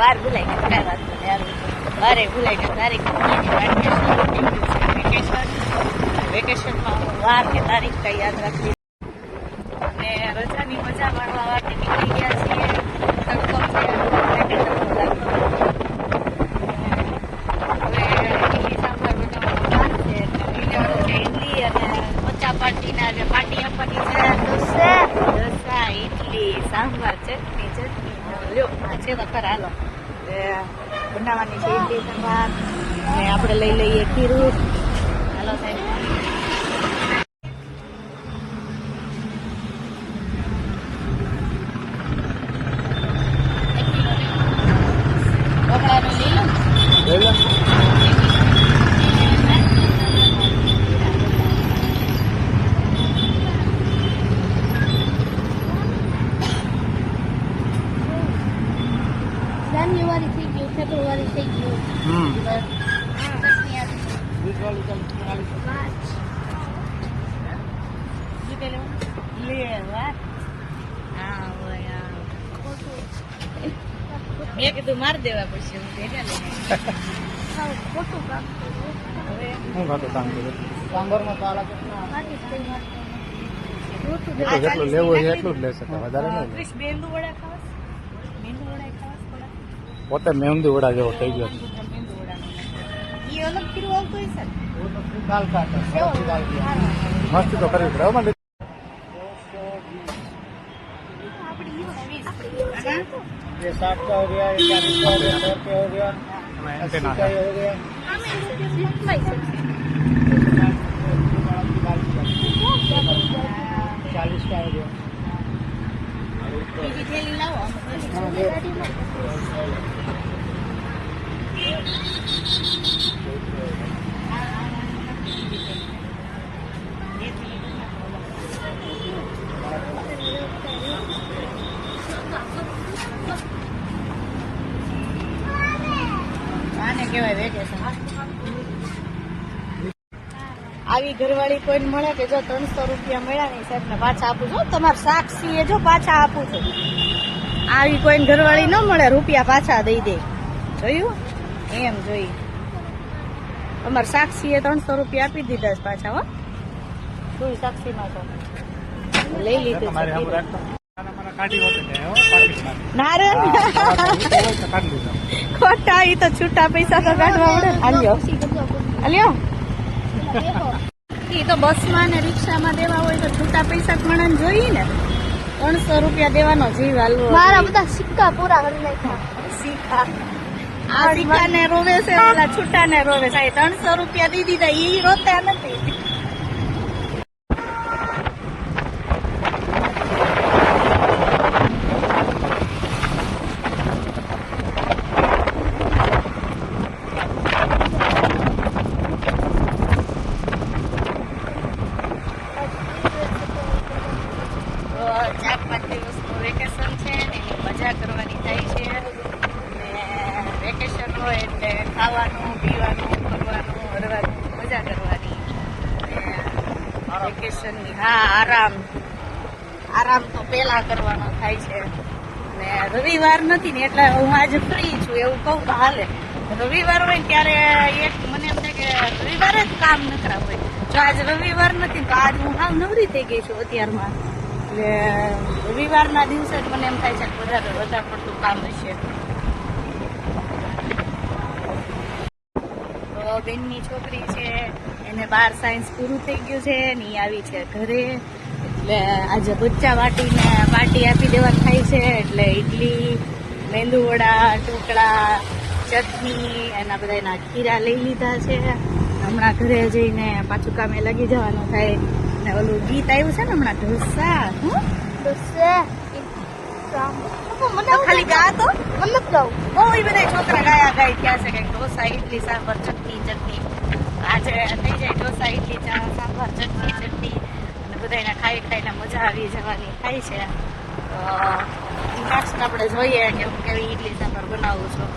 વાર ભૂલાઈ ગઈ, કઈ વાત નહીં યાર, વારે ભૂલાઈ ગઈ. તારીખ વેકેશનમાં હું વાર કે તારીખ કઈ યાદ રાખી. અને રજાની મજા માણવા માટે નીકળી ગયા છીએ. તડકો છે, પાર્ટીના જે પાર્ટી આપવાની છે, ઢોસા, ઇડલી, સાંભાર, ચટણી લ્યો આ છે તો ખરા. હાલો બનાવવાની છે ઇડલી સાંભાર ને આપણે લઈ લઈએ ખીરું. હાલો સાહેબ. ઢોકળાનું લઈ લો. જાન્યુઆરી થઈ ગયું, ફેબ્રુઆરી થઈ ગયું. મેં કીધું માર દેવા પડશે. ખોટું કામ હું ખાતું કામ કર્યું સાંભરમાં તો આલા જેટલું લેવું છે એટલું જ લેશે, વધારે નહીં. મેંદુ વડા ખાવા, મેંદુ વડા ખાવા. પોતે મહેંદી વડા જેવો થઈ ગયો. એ અલગ ખીરું આવતું હોય છે. મસ્તી તો કરવી પડે. ये 60 का हो गया, 40 का हो गया, 100 का हो गया, 80 का हो गया, 40 का हो गया. બીજી થેલી લાવો. આને કહેવાય વેકેશન. આવી ઘરવાળી કોઈને મળે કે જો 300 રૂપિયા મળ્યા નહીં સાહેબ ને પાછા આપું છું, તમારે સાક્ષી જો પાછા આપું છું. આવી કોઈને ઘરવાળી ન મળે રૂપિયા પાછા દઈ દે. જોયું એમ જોઈ અમારે સાક્ષીએ 300 રૂપિયા આપી દીધા છે પાછા. હો તું સાક્ષીમાં તો લઈ લીધું. ના રે ખોટા, ઈ તો છૂટા પૈસા તો કાઢવા પડે. હાલ્યો હાલ્યો, ઈ તો બસમાં ને રિક્ષામાં દેવા હોય તો છૂટા પૈસા મણન જોઈએ ને. 300 રૂપિયા દેવાનો જીવ હાલવો. મારા બધા સિક્કા પૂરા કરી નાખ્યા. સિક્કા આ સિક્કા ને રોવે છે, ઓલા છૂટા ને રોવે છે. 300 રૂપિયા દી દીધા, ઈ રોતા નથી. વેકેશન છે ને એની મજા કરવાની થાય છે. વેકેશન હોય એટલે ખાવાનું, પીવાનું, ફરવાનું, હરવાનું, મજા કરવાની. વેકેશનની આરામ તો પેલા કરવાનો થાય છે. ને રવિવાર નથી ને એટલે હું આજે ફ્રી છું એવું કહું તો હાલે. રવિવાર હોય ને ત્યારે એક મને એમ થાય કે રવિવારે જ કામ નકરા હોય. જો આજે રવિવાર નથી તો આજ હું હાવ નવરી થઈ ગઈ છું અત્યારમાં. એટલે રવિવારના દિવસે જ મને એમ થાય છે કે વધારે પડતું કામ હશે. તો બેનની છોકરી છે એને 12 સાયન્સ પૂરું થઈ ગયું છે ને ઈ આવી છે ઘરે. એટલે આજે બચ્ચા વાટીને પાર્ટી આપી દેવાની થાય છે. એટલે ઇડલી, મેંદુ વડા, ઢોકળા, ચટણી એના બધા એના ખીરા લઈ લીધા છે. હમણાં ઘરે જઈને પાછું કામે લાગી જવાનું થાય. ને ઓલું ગીત આવ્યું છે ને હમણાં ઢોસા, ખાલી ગા તો મને ગાવ બહુ બધા છોકરા ગાય થયા છે કે ઢોસા, ઇડલી, સાંભાર, ચટણી. આજે થઈ જાય ઢોસા, ઇડલી, સાંભાર, ચટણી અને બધાને ખાઈને મજા આવી જવાની થાય છે. તો નેક્સ્ટ આપણે જોઈએ કે હું કેવી ઇડલી સાંભાર બનાવું છું.